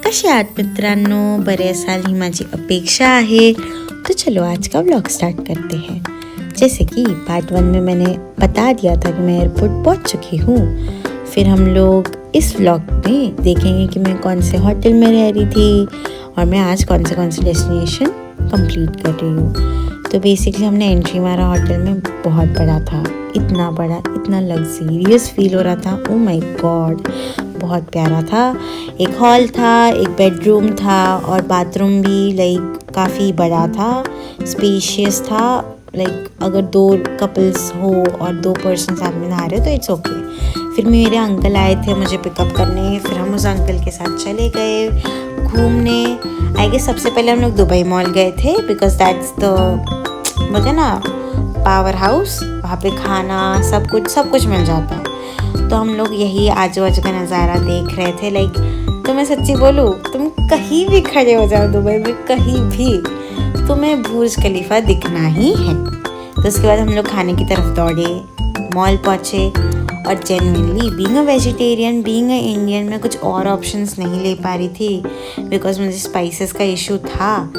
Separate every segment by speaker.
Speaker 1: कसे आहात मित्रांनो? बरे असाल ही माझी अपेक्षा आहे। तो चलो आज का व्लॉग स्टार्ट करते हैं। जैसे कि पार्ट 1 में मैंने बता दिया था कि मैं एयरपोर्ट पहुंच चुकी हूँ। फिर हम लोग इस व्लॉग में देखेंगे कि मैं कौन से होटल में रह रही थी और मैं आज कौन से डेस्टिनेशन कंप्लीट कर रही हूँ। तो बेसिकली हमने एंट्री मारा होटल में, बहुत बड़ा था, इतना बड़ा, इतना लग्जरियस फील हो रहा था। ओ माय गॉड, बहुत प्यारा था। एक हॉल था, एक बेडरूम था और बाथरूम भी लाइक काफ़ी बड़ा था, स्पेशियस था। लाइक अगर 2 कपल्स हो और 2 पर्सन साथ में नहा रहे हो तो इट्स ओके। फिर मेरे अंकल आए थे मुझे पिकअप करने, फिर हम उस अंकल के साथ चले गए घूमने। आई गेस सबसे पहले हम लोग दुबई मॉल गए थे बिकॉज दैट्स द बोलते ना पावर हाउस, वहाँ पे खाना सब कुछ मिल जाता है। तो हम लोग यही आजू बाजू का नज़ारा देख रहे थे। लाइक तो मैं सच्ची बोलूँ, तुम कहीं भी खड़े हो जाओ दुबई में, कहीं भी तुम्हें बुर्ज खलीफा दिखना ही है। तो उसके बाद हम लोग खाने की तरफ दौड़े, मॉल पहुँचे और genuinely being a vegetarian, being a Indian, मैं कुछ और ऑप्शंस नहीं ले पा रही थी बिकॉज मुझे स्पाइसेस का इशू था।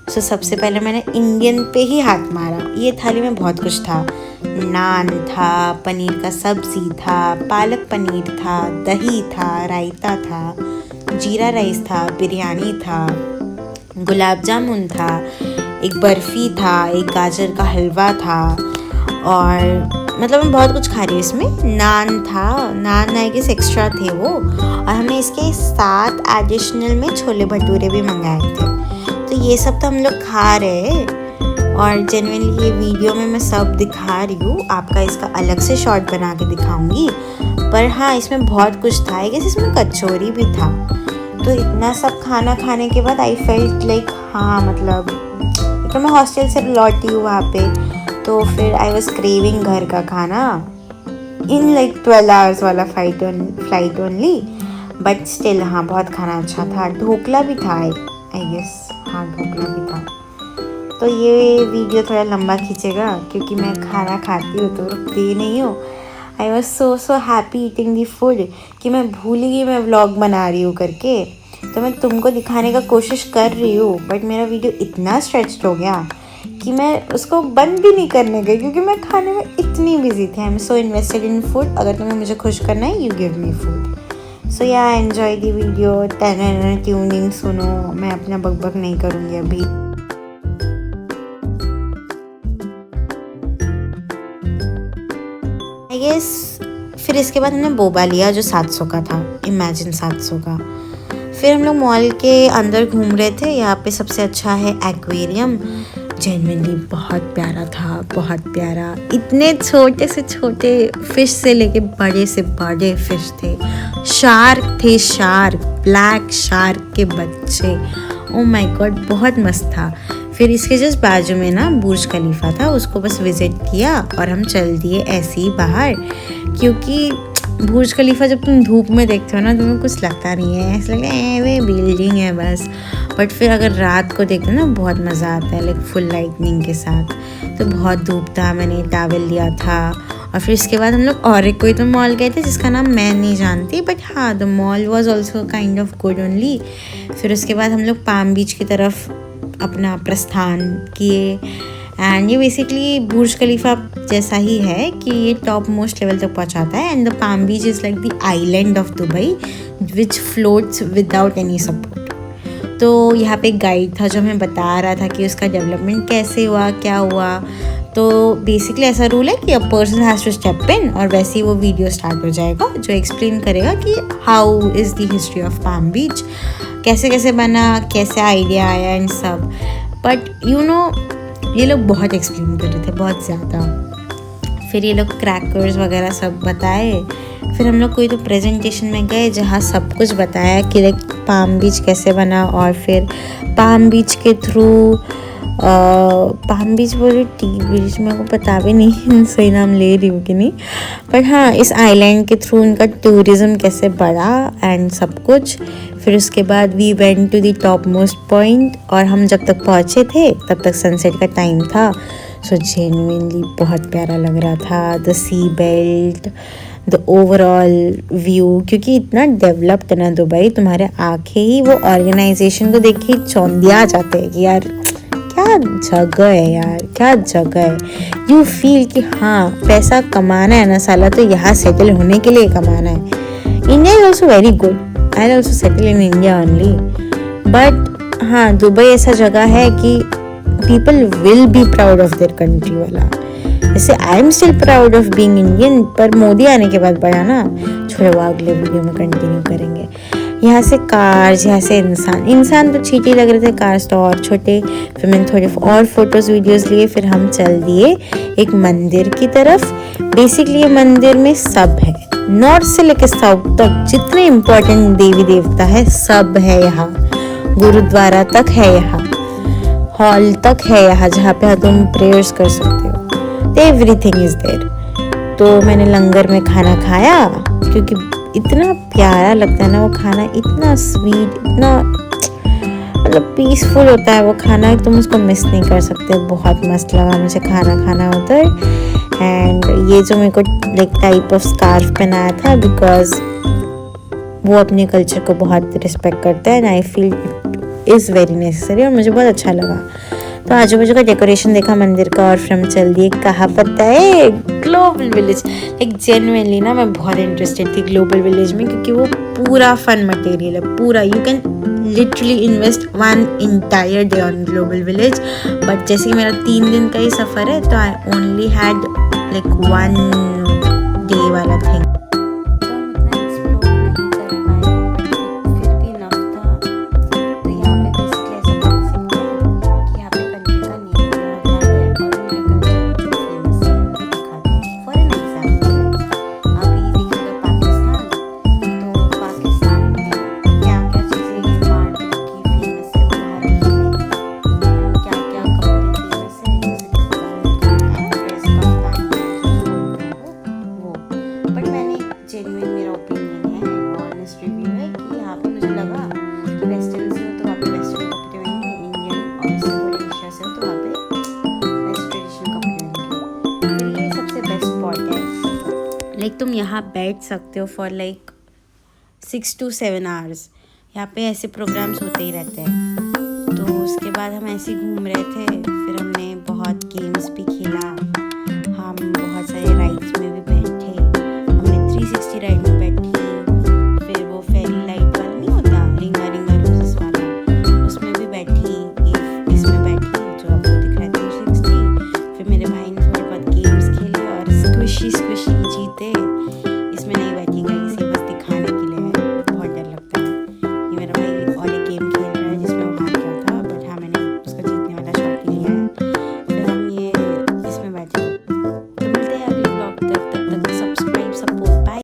Speaker 1: सो सबसे पहले मैंने इंडियन पे ही हाथ मारा। ये थाली में बहुत कुछ था, नान था, पनीर का सब्जी था, पालक पनीर था, दही था, रायता था, जीरा राइस था, बिरयानी था, गुलाब जामुन था, एक बर्फ़ी था, एक गाजर का हलवा था और मतलब मैं बहुत कुछ खा रही हूँ। इसमें नान था, नान आई गेस एक्स्ट्रा थे वो, और हमने इसके साथ एडिशनल में छोले भटूरे भी मंगाए थे। तो ये सब तो हम लोग खा रहे और जेन्युइनली ये वीडियो में मैं सब दिखा रही हूँ, आपका इसका अलग से शॉर्ट बना के दिखाऊंगी। पर हाँ, इसमें बहुत कुछ था। आई गेस इसमें कचौरी भी था। तो इतना सब खाना खाने के बाद आई फेल्ट लाइक हाँ मतलब तो मैं हॉस्टल से लौटी हूँ वहाँ पे, तो फिर आई वॉज क्रेविंग घर का खाना इन लाइक 12 आवर्स वाला फ्लाइट ओनली। बट स्टिल हाँ, बहुत खाना अच्छा था। ढोकला भी था आई गेस, हाँ ढोकला भी था। तो ये वीडियो थोड़ा लंबा खींचेगा क्योंकि मैं खाना खाती हूँ तो रुकती नहीं हूँ। I was so happy eating the food कि मैं भूल गई मैं व्लॉग बना रही हूँ करके। तो मैं तुमको दिखाने का कोशिश कर रही हूँ बट मेरा वीडियो इतना स्ट्रेच्ड हो गया कि मैं उसको बंद भी नहीं करने गई क्योंकि मैं खाने में इतनी बिजी थी। I am so invested in food. अगर तुम्हें मुझे खुश करना है, यू गिव मी फूड। सो या एन्जॉय दी वीडियो, ट्यूनिंग सुनो। मैं अपना बकबक नहीं करूँगी अभी। आई गेस फिर इसके बाद हमने बोबा लिया जो 700 का था, इमेजिन 700 का। फिर हम लोग मॉल के अंदर घूम रहे थे। यहाँ पे सबसे अच्छा है एक्वेरियम, जेन्युइनली बहुत प्यारा था, बहुत प्यारा। इतने छोटे से छोटे फिश से लेके बड़े से बड़े फिश थे। शार्क थे, शार्क, ब्लैक शार्क के बच्चे। ओ माय गॉड, बहुत मस्त था। फिर इसके जस्ट बाजू में ना बुर्ज खलीफा था, उसको बस विजिट किया और हम चल दिए ऐसे ही बाहर क्योंकि बुर्ज खलीफा जब तुम धूप में देखते हो ना तुम्हें कुछ लगता नहीं है, ऐसा लगता है वे बिल्डिंग है बस। बट फिर अगर रात को देखते हो ना बहुत मज़ा आता है, लाइक फुल लाइटनिंग के साथ। तो बहुत धूप था, मैंने टॉवल लिया था। और फिर इसके बाद हम लोग और एक कोई तो मॉल गए थे जिसका नाम मैं नहीं जानती, बट हाँ the mall was also kind of good only. फिर उसके बाद हम लोग पाम बीच की तरफ अपना प्रस्थान किए। एंड ये बेसिकली बुर्ज खलीफा जैसा ही है कि ये टॉप मोस्ट लेवल तक पहुंचाता है। And the palm beach is like the island of Dubai which floats without any support. तो यहाँ पे एक गाइड था जो हमें बता रहा था कि उसका डेवलपमेंट कैसे हुआ, क्या हुआ। तो बेसिकली ऐसा रूल है कि a person has to step in और वैसे ही वो वीडियो स्टार्ट हो जाएगा जो एक्सप्लेन करेगा कि how is the history of Palm Beach, कैसे कैसे बना, कैसे आइडिया आया एंड सब। बट यू नो ये लोग बहुत एक्सप्लेन कर रहे थे, बहुत ज़्यादा। फिर ये लोग क्रैकर्स वगैरह सब बताए। फिर हम लोग कोई तो प्रेजेंटेशन में गए जहाँ सब कुछ बताया कि लाइक पाम बीच कैसे बना। और फिर पाम बीच के थ्रू पाम बीच बोले टी बीच, मेरे को पता भी नहीं सही नाम ले रही हूँ कि नहीं, बट हाँ इस आइलैंड के थ्रू उनका टूरिज़्म कैसे बढ़ा एंड सब कुछ। फिर उसके बाद we went to the top most point और हम जब तक पहुँचे थे तब तक सनसेट का टाइम था। सो जेन्युइनली बहुत प्यारा लग रहा था। The sea belt, the overall view, क्योंकि इतना डेवलप्ड है ना दुबई, तुम्हारे आंखें ही वो ऑर्गेनाइजेशन को देख के चौंधिया जाते हैं कि यार क्या जगह है, यार क्या जगह है। यू फील कि हाँ पैसा कमाना है ना साला तो यहाँ सेटल होने के लिए कमाना है। India is also very good, I also settle in India only, but हाँ दुबई ऐसा जगह है कि people will be proud of their country वाला। जैसे I am still proud of being Indian, पर मोदी आने के बाद बड़ा ना, छोड़ो वो अगले वीडियो में कंटिन्यू करेंगे। यहाँ से कार्स, यहाँ से इंसान तो चीटी लग रहे थे, कार्स तो और छोटे। फिर मैंने थोड़े और फोटोज वीडियोस लिए, फिर हम चल दिए एक मंदिर की तरफ। बेसिकली ये मंदिर में सब है, नॉर्थ से लेकर साउथ तक जितने इम्पोर्टेंट देवी देवता है सब है यहाँ। गुरुद्वारा तक है यहाँ, हॉल तक है यहाँ जहाँ पे तुम प्रेयर्स कर सकते हो, एवरीथिंग इज देयर। तो मैंने लंगर में खाना खाया, क्योंकि इतना प्यारा लगता है ना वो खाना, इतना स्वीट, इतना मतलब पीसफुल होता है वो खाना, तुम उसको मिस नहीं कर सकते। बहुत मस्त लगा मुझे खाना उधर। एंड ये जो मेरे को लाइक टाइप ऑफ स्कार्फ पहनाया था, बिकॉज वो अपने कल्चर को बहुत रिस्पेक्ट करता है and I feel it is very necessary, और मुझे बहुत अच्छा लगा। तो आजू बाजू का डेकोरेशन देखा मंदिर का, और फिर हम चल दिए, कहाँ पता है, ग्लोबल विलेज। लाइक जेन्युइनली ना मैं बहुत इंटरेस्टेड थी ग्लोबल विलेज में, क्योंकि वो पूरा फन मटेरियल है, पूरा you can literally invest 1 entire day on global village. But जैसे कि मेरा 3 दिन का ही सफ़र है, तो I only had like 1 day वाला थिंग। तुम यहाँ बैठ सकते हो फॉर लाइक 6 to 7 hours। यहाँ पे ऐसे प्रोग्राम्स होते ही रहते हैं। तो उसके बाद हम ऐसे घूम रहे थे, फिर हम